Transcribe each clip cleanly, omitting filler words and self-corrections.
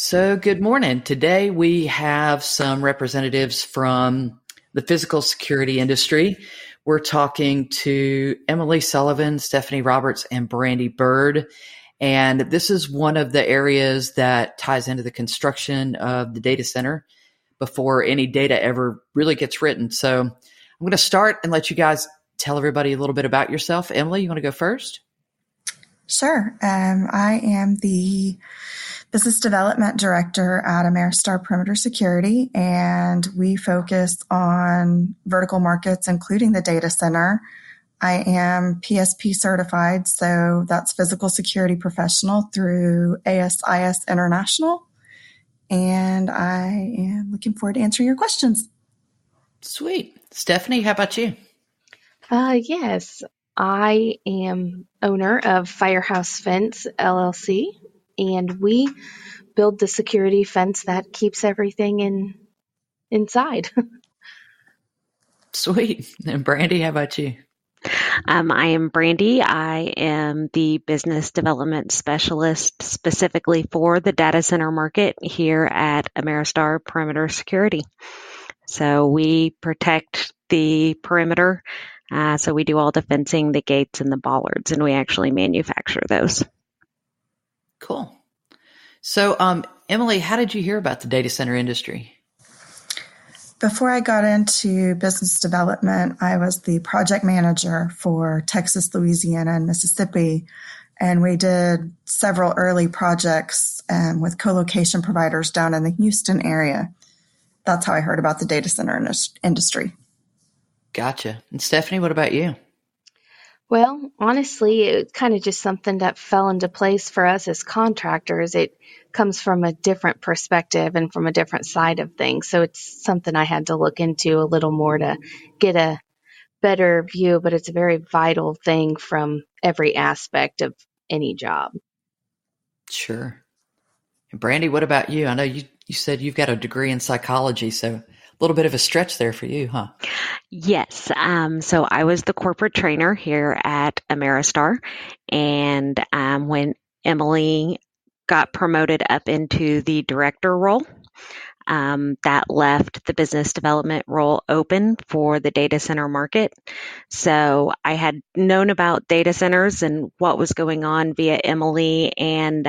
So, good morning. Today we have some representatives from the physical security industry. We're talking to Emily Sullivan, Stephanie Roberts, and Brandy Byrd. And this is one of the areas that ties into the construction of the data center before any data ever really gets written. So, I'm going to start and let you guys tell everybody a little bit about yourself. Emily, you want to go first? Sure. I am the Business Development Director at Ameristar Perimeter Security, and we focus on vertical markets, including the data center. I am PSP certified, so that's Physical Security Professional through ASIS International, and I am looking forward to answering your questions. Sweet. Stephanie, how about you? Yes, I am owner of Firehouse Fence LLC, and we build the security fence that keeps everything inside. Sweet. And Brandy, how about you? I am Brandy. I am the business development specialist specifically for the data center market here at Ameristar Perimeter Security. So we protect the perimeter. So we do all the fencing, the gates, and the bollards, and we actually manufacture those. Cool. So, Emily, how did you hear about the data center industry? Before I got into business development, I was the project manager for Texas, Louisiana, and Mississippi. And we did several early projects with co-location providers down in the Houston area. That's how I heard about the data center industry. Gotcha. And Stephanie, what about you? Well, honestly, it's kind of just something that fell into place for us as contractors. It comes from a different perspective and from a different side of things. So it's something I had to look into a little more to get a better view, but it's a very vital thing from every aspect of any job. Sure. And Brandy, what about you? I know you said you've got a degree in psychology, so a little bit of a stretch there for you, huh? Yes. So I was the corporate trainer here at Ameristar, and when Emily got promoted up into the director role, that left the business development role open for the data center market. So I had known about data centers and what was going on via Emily. And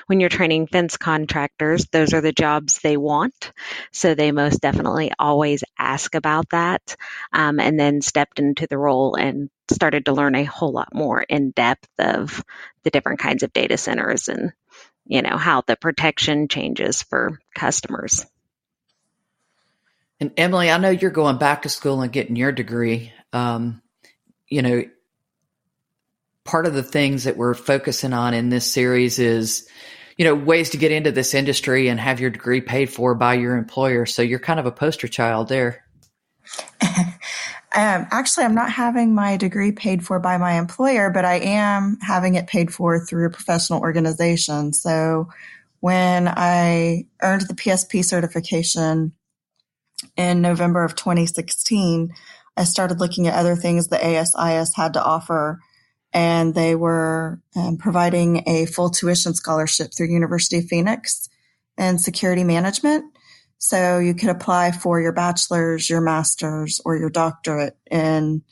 when you're training fence contractors, those are the jobs they want. So they most definitely always ask about that, and then stepped into the role and started to learn a whole lot more in depth of the different kinds of data centers and how the protection changes for customers. And Emily, I know you're going back to school and getting your degree. Part of the things that we're focusing on in this series is, ways to get into this industry and have your degree paid for by your employer. So you're kind of a poster child there. Actually, I'm not having my degree paid for by my employer, but I am having it paid for through a professional organization. So when I earned the PSP certification in November of 2016, I started looking at other things the ASIS had to offer, and they were providing a full tuition scholarship through University of Phoenix in security management. So you could apply for your bachelor's, your master's, or your doctorate in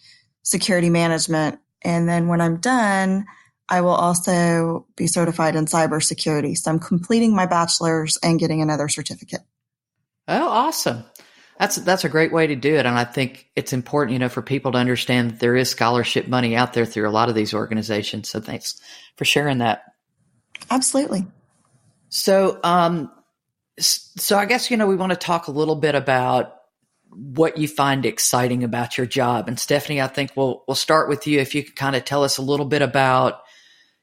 security management. And then when I'm done, I will also be certified in cybersecurity. So I'm completing my bachelor's and getting another certificate. Oh, awesome. That's a great way to do it. And I think it's important, for people to understand that there is scholarship money out there through a lot of these organizations. So thanks for sharing that. Absolutely. So I guess, we want to talk a little bit about what you find exciting about your job. And Stephanie, I think we'll start with you. If you could kind of tell us a little bit about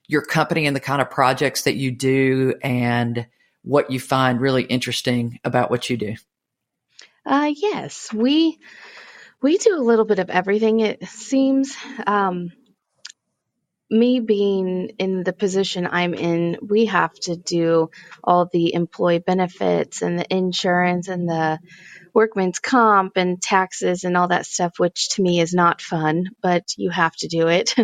your company and the kind of projects that you do and what you find really interesting about what you do. Yes, we do a little bit of everything, it seems. Me being in the position I'm in, we have to do all the employee benefits and the insurance and the workman's comp and taxes and all that stuff, which to me is not fun, but you have to do it.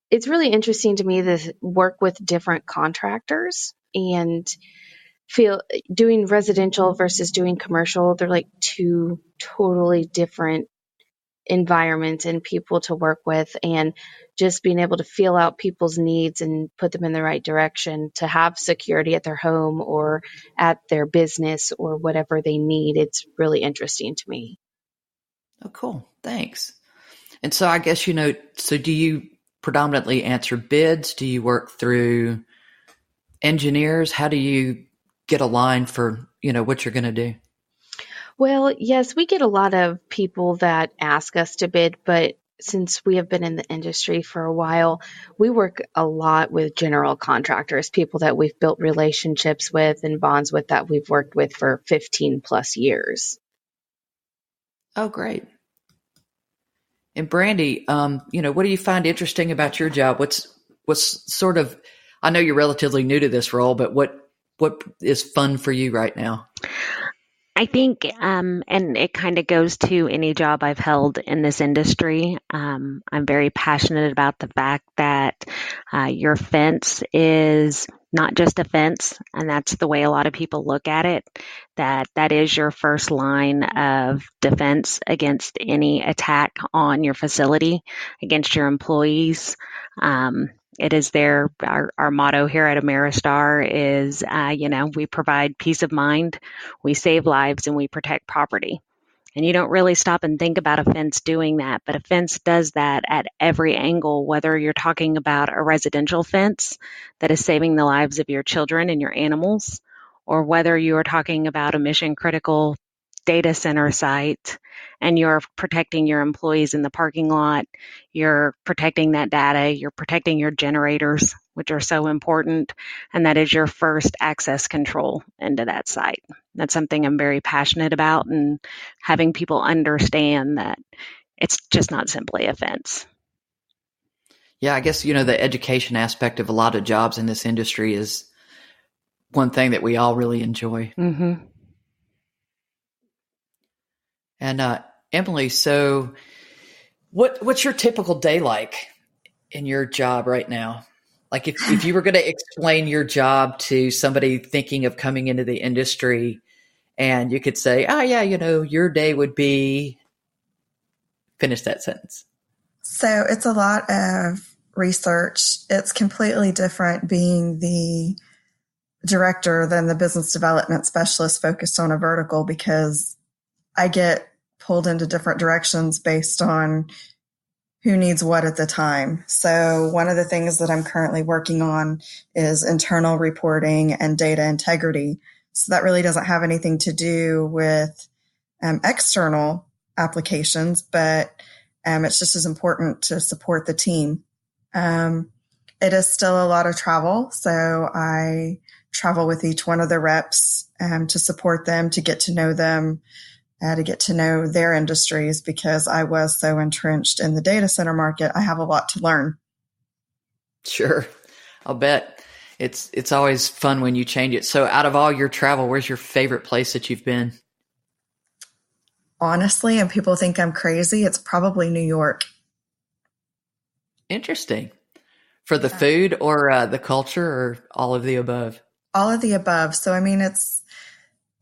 It's really interesting to me to work with different contractors and feel doing residential versus doing commercial, they're like two totally different environments and people to work with, and just being able to feel out people's needs and put them in the right direction to have security at their home or at their business or whatever they need. It's really interesting to me. Oh, cool. Thanks. And so I guess, so do you predominantly answer bids? Do you work through engineers? How do you get a line for, what you're going to do? Well, yes, we get a lot of people that ask us to bid, but since we have been in the industry for a while, we work a lot with general contractors, people that we've built relationships with and bonds with that we've worked with for 15 plus years. Oh, great. And Brandy, what do you find interesting about your job? What's sort of, I know you're relatively new to this role, but what is fun for you right now? I think, and it kind of goes to any job I've held in this industry. I'm very passionate about the fact that your fence is not just a fence, and that's the way a lot of people look at it, that is your first line of defense against any attack on your facility, against your employees. It is our motto here at Ameristar is, we provide peace of mind, we save lives, and we protect property. And you don't really stop and think about a fence doing that, but a fence does that at every angle, whether you're talking about a residential fence that is saving the lives of your children and your animals, or whether you are talking about a mission critical data center site and you're protecting your employees in the parking lot, you're protecting that data, you're protecting your generators, which are so important, and that is your first access control into that site. That's something I'm very passionate about, and having people understand that it's just not simply a fence. Yeah, I guess, the education aspect of a lot of jobs in this industry is one thing that we all really enjoy. Mm-hmm. And Emily, so what's your typical day like in your job right now? Like if you were going to explain your job to somebody thinking of coming into the industry, and you could say, oh yeah, your day would be, finish that sentence. So it's a lot of research. It's completely different being the director than the business development specialist focused on a vertical, because I get pulled into different directions based on who needs what at the time. So one of the things that I'm currently working on is internal reporting and data integrity. So that really doesn't have anything to do with external applications, but it's just as important to support the team. It is still a lot of travel. So I travel with each one of the reps to support them, to get to know them, to get to know their industries, because I was so entrenched in the data center market. I have a lot to learn. Sure. I'll bet. It's always fun when you change it. So out of all your travel, where's your favorite place that you've been? Honestly, and people think I'm crazy, it's probably New York. Interesting. For the food or the culture, or all of the above? All of the above. So, it's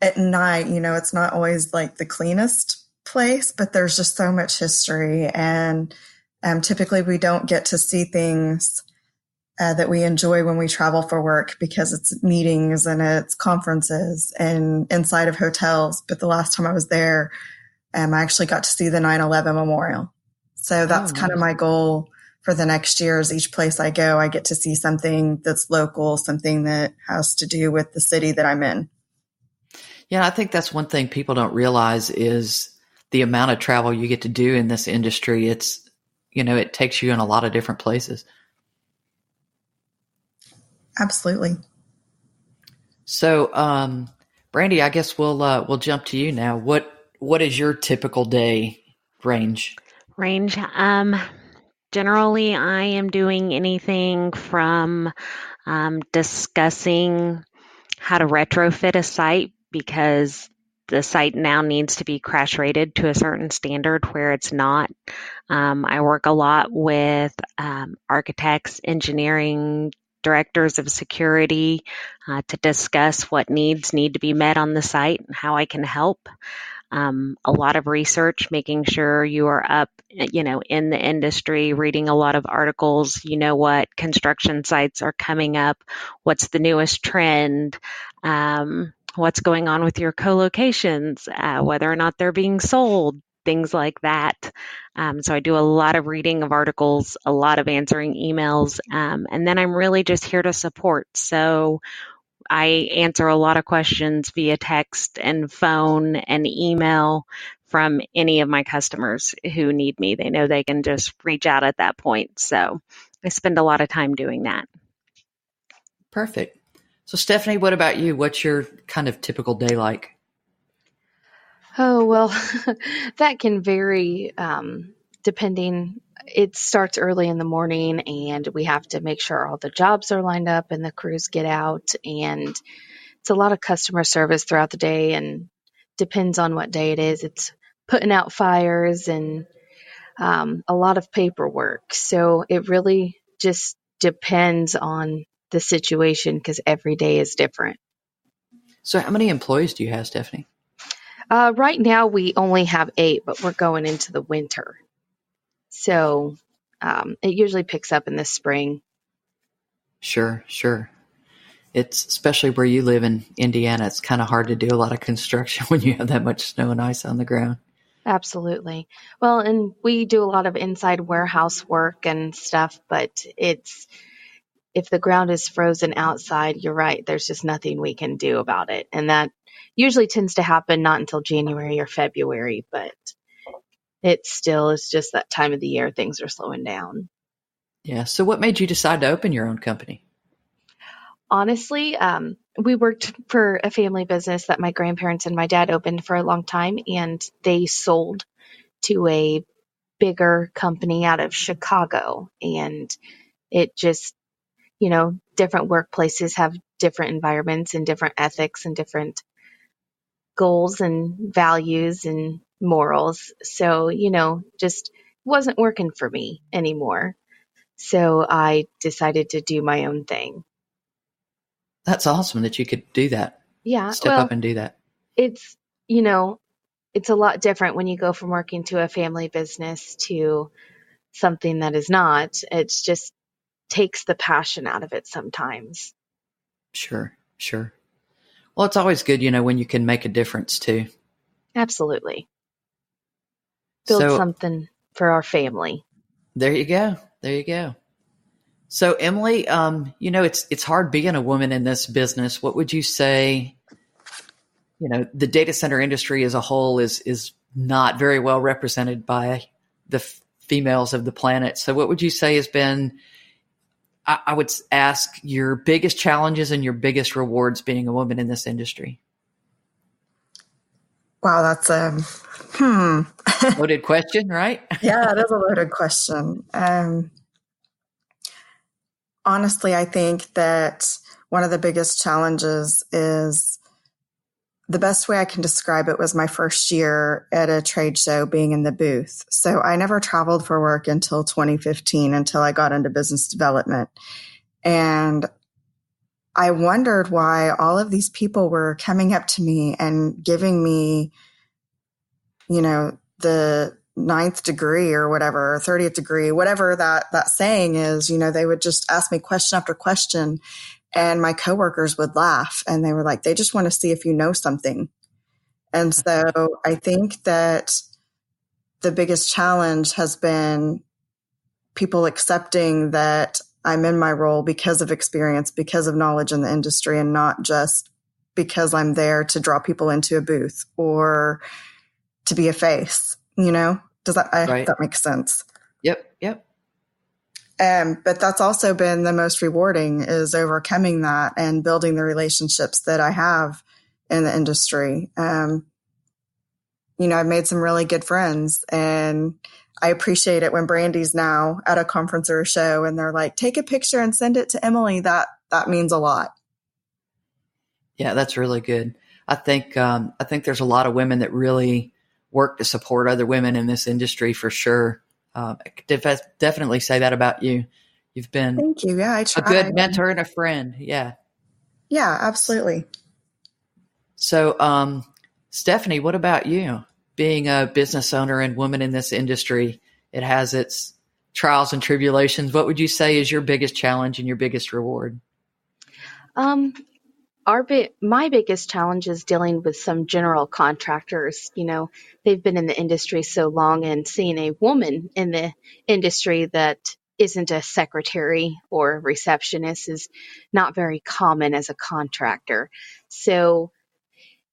at night, it's not always like the cleanest place, but there's just so much history. And typically we don't get to see things that we enjoy when we travel for work, because it's meetings and it's conferences and inside of hotels. But the last time I was there, I actually got to see the 9/11 memorial. So that's kind of my goal for the next year. Is each place I go, I get to see something that's local, something that has to do with the city that I'm in. Yeah, I think that's one thing people don't realize is the amount of travel you get to do in this industry. It's, it takes you in a lot of different places. Absolutely. So, Brandy, I guess we'll jump to you now. What is your typical day range? Generally, I am doing anything from discussing how to retrofit a site, because the site now needs to be crash rated to a certain standard where it's not. I work a lot with architects, engineering directors of security to discuss what needs need to be met on the site and how I can help. A lot of research, making sure you are up, in the industry, reading a lot of articles, what construction sites are coming up, what's the newest trend, what's going on with your co-locations, whether or not they're being sold, things like that. So I do a lot of reading of articles, a lot of answering emails, and then I'm really just here to support. So I answer a lot of questions via text and phone and email from any of my customers who need me. They know they can just reach out at that point. So I spend a lot of time doing that. Perfect. So Stephanie, what about you? What's your kind of typical day like? Oh, well, that can vary depending. It starts early in the morning, and we have to make sure all the jobs are lined up and the crews get out. And it's a lot of customer service throughout the day, and depends on what day it is. It's putting out fires and a lot of paperwork. So it really just depends on the situation because every day is different. So how many employees do you have, Stephanie? Right now, we only have 8, but we're going into the winter. So it usually picks up in the spring. Sure. It's especially where you live in Indiana. It's kind of hard to do a lot of construction when you have that much snow and ice on the ground. Absolutely. Well, and we do a lot of inside warehouse work and stuff, but if the ground is frozen outside, you're right. There's just nothing we can do about it. And that usually tends to happen not until January or February, but it still is just that time of the year things are slowing down. Yeah. So what made you decide to open your own company? Honestly, we worked for a family business that my grandparents and my dad opened for a long time, and they sold to a bigger company out of Chicago. And it just, different workplaces have different environments and different ethics and different goals and values and morals. So, just wasn't working for me anymore. So I decided to do my own thing. That's awesome that you could do that. Yeah. Step up and do that. It's, it's a lot different when you go from working to a family business to something that is not. It's just takes the passion out of it sometimes. Sure. Well, it's always good, when you can make a difference too. Absolutely. Build something for our family. There you go. So Emily, it's hard being a woman in this business. What would you say, the data center industry as a whole is not very well represented by the females of the planet. So what would you say has been, I would ask, your biggest challenges and your biggest rewards being a woman in this industry? Wow, that's loaded question, right? Yeah, it is a loaded question. Honestly, I think that one of the biggest challenges is, the best way I can describe it was my first year at a trade show being in the booth. So I never traveled for work until 2015, until I got into business development. And I wondered why all of these people were coming up to me and giving me, the 9th degree or whatever, 30th degree, whatever that saying is. They would just ask me question after question, and my coworkers would laugh, and they were like, they just want to see if you know something. And so I think that the biggest challenge has been people accepting that I'm in my role because of experience, because of knowledge in the industry, and not just because I'm there to draw people into a booth or to be a face. Does that, I hope that makes sense. Yep. But that's also been the most rewarding, is overcoming that and building the relationships that I have in the industry. I've made some really good friends, and I appreciate it when Brandy's now at a conference or a show and they're like, take a picture and send it to Emily. That means a lot. Yeah, that's really good. I think there's a lot of women that really work to support other women in this industry for sure. I could definitely say that about you. You've been Thank you. Yeah, I a try. good mentor and a friend. Yeah. Yeah, absolutely. So, Stephanie, what about you? Being a business owner and woman in this industry, it has its trials and tribulations. What would you say is your biggest challenge and your biggest reward? Um, my biggest challenge is dealing with some general contractors. You know, they've been in the industry so long, and seeing a woman in the industry that isn't a secretary or a receptionist is not very common as a contractor. So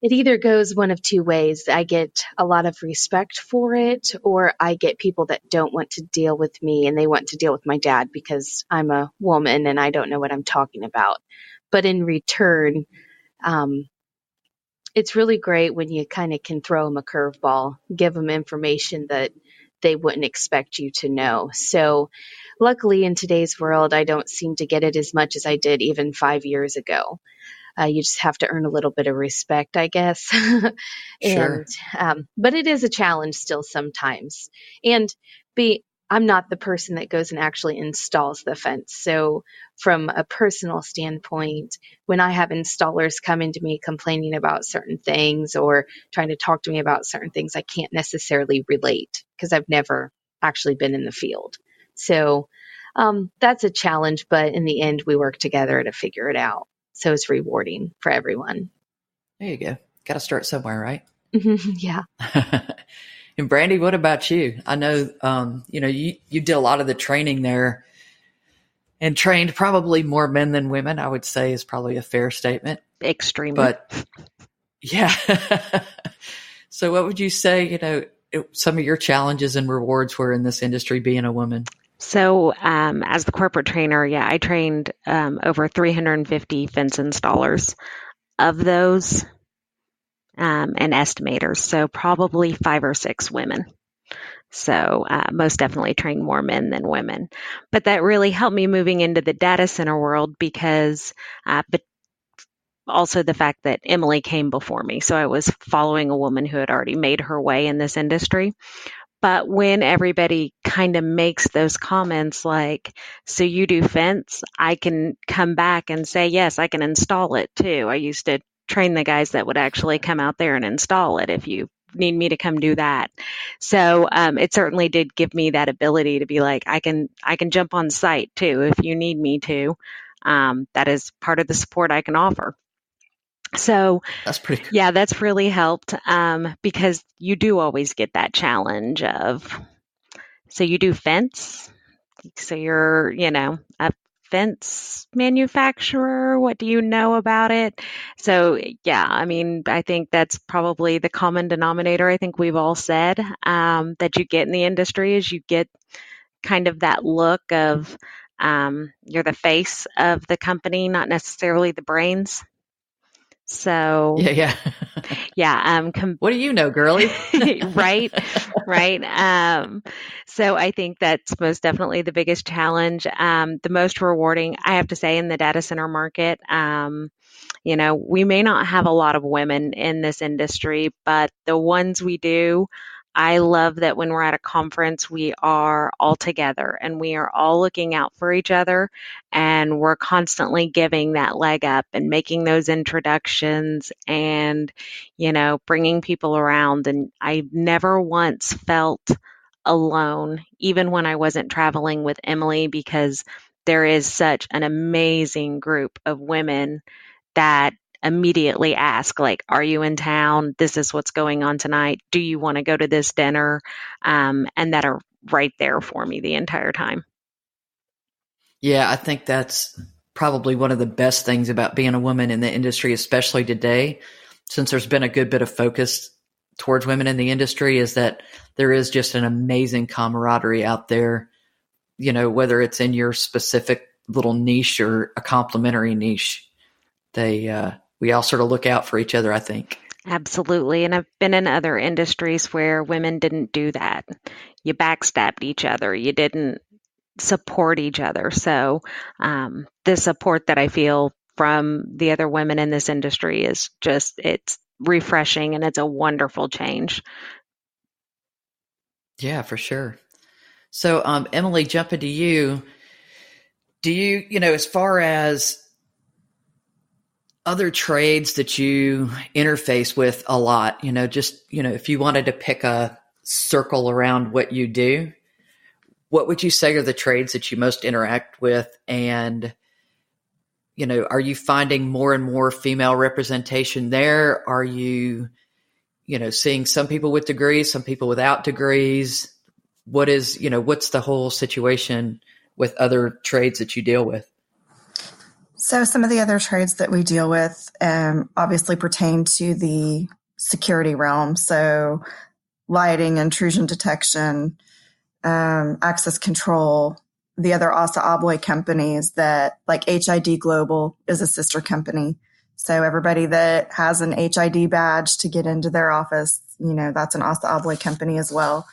it either goes one of two ways. I get a lot of respect for it, or I get people that don't want to deal with me and they want to deal with my dad because I'm a woman and I don't know what I'm talking about. But in return, um, it's really great when you kind of can throw them a curveball, give them information that they wouldn't expect you to know. So, luckily, in today's world, I don't seem to get it as much as I did even 5 years ago. You just have to earn a little bit of respect, I guess. Sure. and But it is a challenge still sometimes. And I'm not the person that goes and actually installs the fence. So from a personal standpoint, when I have installers coming to me complaining about certain things or trying to talk to me about certain things, I can't necessarily relate because I've never actually been in the field. So that's a challenge, but in the end, we work together to figure it out. So it's rewarding for everyone. There you go. Got to start somewhere, right? Yeah. And Brandy, what about you? I know, you did a lot of the training there and trained probably more men than women, I would say is probably a fair statement. Extremely. But yeah. So what would you say, some of your challenges and rewards were in this industry being a woman? So, as the corporate trainer, I trained over 350 fence installers. Of those, and estimators, so probably 5 or 6 women. So, most definitely trained more men than women. But that really helped me moving into the data center world because, but also the fact that Emily came before me. So I was following a woman who had already made her way in this industry. But when everybody kind of makes those comments like, so you do fence, I can come back and say, yes, I can install it too. I used to train the guys that would actually come out there and install it if you need me to come do that. So it certainly did give me that ability to be like, I can jump on site too if you need me to. That is part of the support I can offer. So That's pretty cool. Yeah, that's really helped because you do always get that challenge of, so you do fence, so you're, a fence manufacturer. What do you know about it? So yeah, I mean, I think that's probably the common denominator. I think we've all said that you get in the industry is you get kind of that look of you're the face of the company, not necessarily the brains. So Yeah. What do you know, girlie? Right. So I think that's most definitely the biggest challenge. The most rewarding, I have to say, in the data center market. We may not have a lot of women in this industry, but the ones we do, I love that when we're at a conference, we are all together and we are all looking out for each other and we're constantly giving that leg up and making those introductions and, bringing people around. And I never once felt alone, even when I wasn't traveling with Emily, because there is such an amazing group of women that immediately ask, like, are you in town? This is what's going on tonight. Do you want to go to this dinner? And that are right there for me the entire time. Yeah, I think that's probably one of the best things about being a woman in the industry, especially today, since there's been a good bit of focus towards women in the industry, is that there is just an amazing camaraderie out there, whether it's in your specific little niche or a complementary niche. We all sort of look out for each other, I think. Absolutely. And I've been in other industries where women didn't do that. You backstabbed each other. You didn't support each other. So the support that I feel from the other women in this industry is just, it's refreshing and it's a wonderful change. Yeah, for sure. So, Emily, jumping to you, Do you, as far as other trades that you interface with a lot, if you wanted to pick a circle around what you do, what would you say are the trades that you most interact with? And, are you finding more and more female representation there? Are you, seeing some people with degrees, some people without degrees? What's the whole situation with other trades that you deal with? So some of the other trades that we deal with obviously pertain to the security realm. So lighting, intrusion detection, access control, the other Asa Abloy companies that, like HID Global is a sister company. So everybody that has an HID badge to get into their office, that's an Asa Abloy company as well.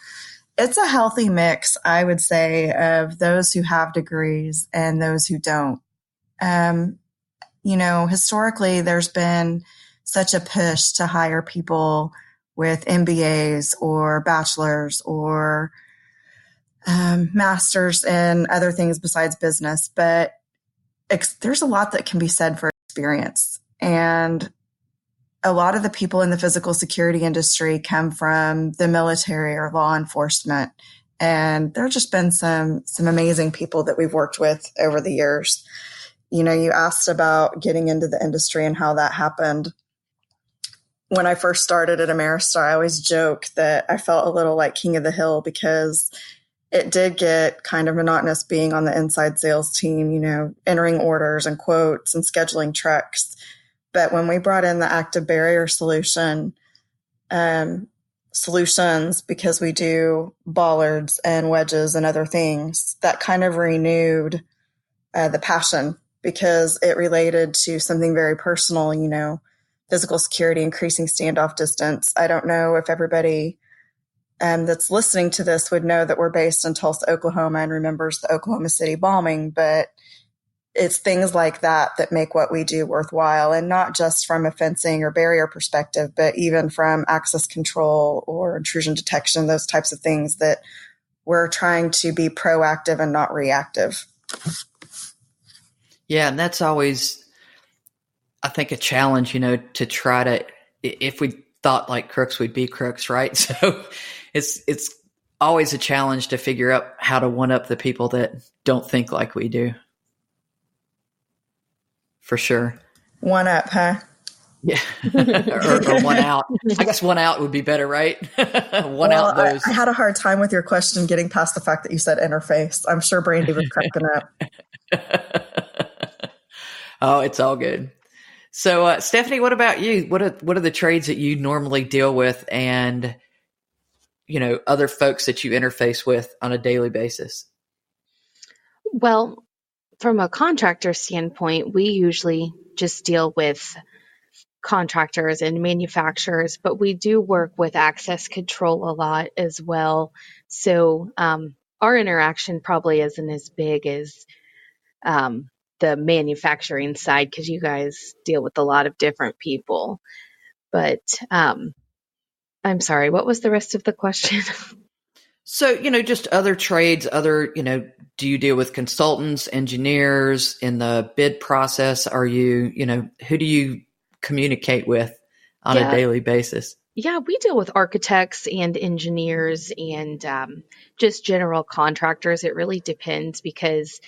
It's a healthy mix, I would say, of those who have degrees and those who don't. Historically, there's been such a push to hire people with MBAs or bachelors or masters and other things besides business. But there's a lot that can be said for experience. And a lot of the people in the physical security industry come from the military or law enforcement. And there have just been some amazing people that we've worked with over the years. You asked about getting into the industry and how that happened. When I first started at Ameristar, I always joke that I felt a little like King of the Hill because it did get kind of monotonous being on the inside sales team, entering orders and quotes and scheduling trucks. But when we brought in the active barrier solutions, because we do bollards and wedges and other things, that kind of renewed the passion, because it related to something very personal, physical security, increasing standoff distance. I don't know if everybody that's listening to this would know that we're based in Tulsa, Oklahoma, and remembers the Oklahoma City bombing, but it's things like that that make what we do worthwhile, and not just from a fencing or barrier perspective, but even from access control or intrusion detection, those types of things that we're trying to be proactive and not reactive. Yeah, and that's always, I think, a challenge, to try to, if we thought like crooks, we'd be crooks, right? So it's always a challenge to figure out how to one-up the people that don't think like we do. For sure. One up, huh? Yeah. or one out. I guess one out would be better, right? Out those. I had a hard time with your question getting past the fact that you said interface. I'm sure Brandy was cracking up. Oh, it's all good. So, Stephanie, what about you? What are the trades that you normally deal with, and other folks that you interface with on a daily basis? Well, from a contractor standpoint, we usually just deal with contractors and manufacturers, but we do work with access control a lot as well. So our interaction probably isn't as big as the manufacturing side, because you guys deal with a lot of different people. But I'm sorry, what was the rest of the question? So, just other trades, do you deal with consultants, engineers in the bid process? Are you, who do you communicate with on a daily basis? Yeah, we deal with architects and engineers and just general contractors. It really depends, because,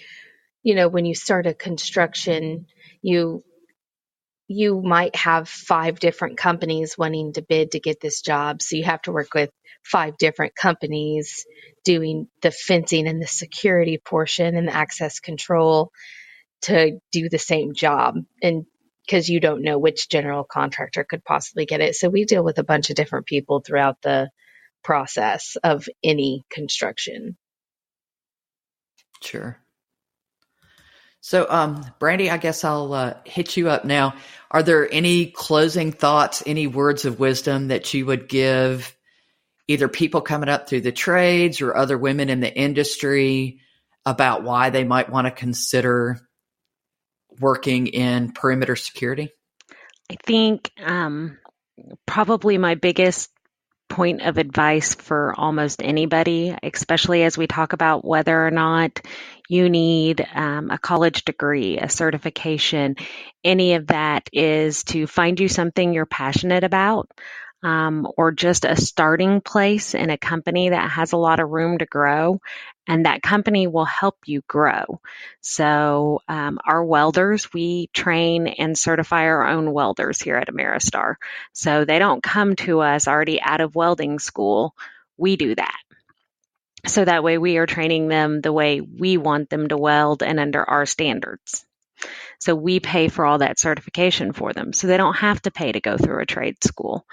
when you start a construction, you might have 5 different companies wanting to bid to get this job. So you have to work with 5 different companies doing the fencing and the security portion and the access control to do the same job. And because you don't know which general contractor could possibly get it. So we deal with a bunch of different people throughout the process of any construction. Sure. So, Brandy, I guess I'll hit you up now. Are there any closing thoughts, any words of wisdom that you would give either people coming up through the trades or other women in the industry about why they might want to consider working in perimeter security? I think probably my biggest point of advice for almost anybody, especially as we talk about whether or not you need a college degree, a certification. Any of that is to find you something you're passionate about, or just a starting place in a company that has a lot of room to grow, and that company will help you grow. So our welders, we train and certify our own welders here at Ameristar. So they don't come to us already out of welding school. We do that. So that way we are training them the way we want them to weld and under our standards. So we pay for all that certification for them. So they don't have to pay to go through a trade school.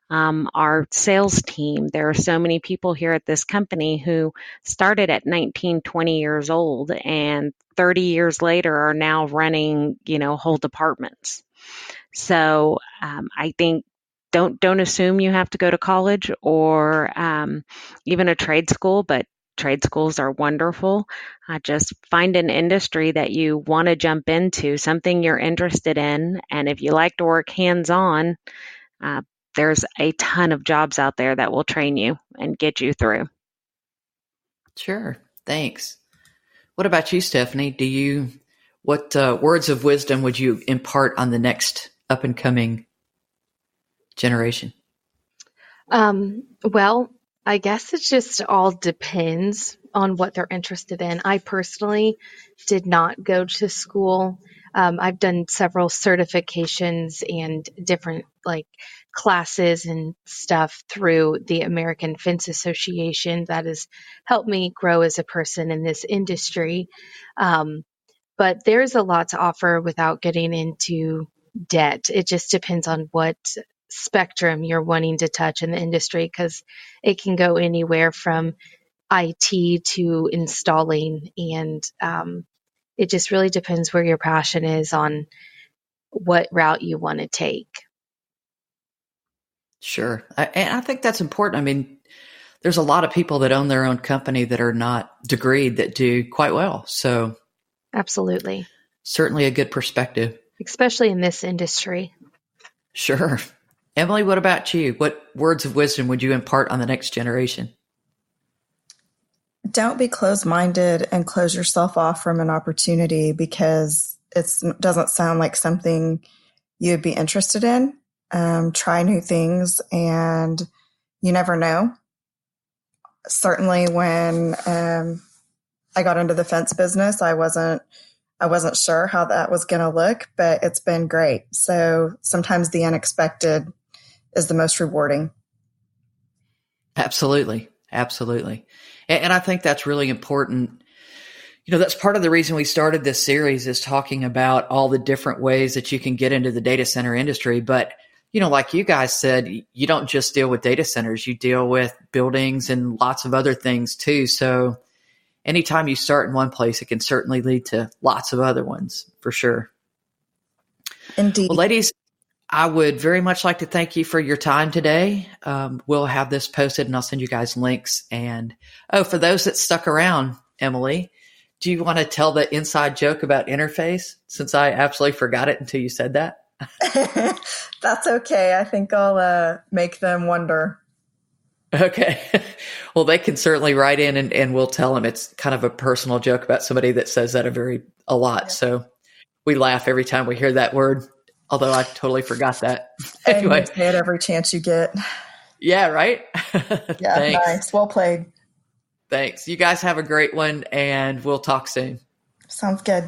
Our sales team, there are so many people here at this company who started at 19, 20 years old and 30 years later are now running, whole departments. So I think don't assume you have to go to college or even a trade school, but trade schools are wonderful. Just find an industry that you want to jump into, something you're interested in. And if you like to work hands-on, there's a ton of jobs out there that will train you and get you through. Sure. Thanks. What about you, Stephanie? What words of wisdom would you impart on the next up and coming generation? Well, I guess it just all depends on what they're interested in. I personally did not go to school. I've done several certifications and different classes and stuff through the American Fence Association that has helped me grow as a person in this industry. But there's a lot to offer without getting into debt. It just depends on what spectrum you're wanting to touch in the industry, because it can go anywhere from IT to installing, and it just really depends where your passion is on what route you want to take. Sure. And I think that's important. I mean, there's a lot of people that own their own company that are not degreed that do quite well. So absolutely. Certainly a good perspective. Especially in this industry. Sure. Emily, what about you? What words of wisdom would you impart on the next generation? Don't be closed-minded and close yourself off from an opportunity because it doesn't sound like something you'd be interested in. Try new things, and you never know. Certainly when I got into the fence business, I wasn't sure how that was going to look, but it's been great. So sometimes the unexpected is the most rewarding. Absolutely. Absolutely. And I think that's really important. That's part of the reason we started this series, is talking about all the different ways that you can get into the data center industry. But, like you guys said, you don't just deal with data centers, you deal with buildings and lots of other things too. So anytime you start in one place, it can certainly lead to lots of other ones, for sure. Indeed. Well, ladies, I would very much like to thank you for your time today. We'll have this posted and I'll send you guys links. And for those that stuck around, Emily, do you want to tell the inside joke about interface, since I absolutely forgot it until you said that? That's okay. I think I'll make them wonder. Okay. Well, they can certainly write in and we'll tell them. It's kind of a personal joke about somebody that says that a lot. Yeah. So we laugh every time we hear that word, although I totally forgot that. Anyway. And you say it every chance you get. Yeah, right? Yeah, Thanks. Nice. Well played. Thanks. You guys have a great one, and we'll talk soon. Sounds good.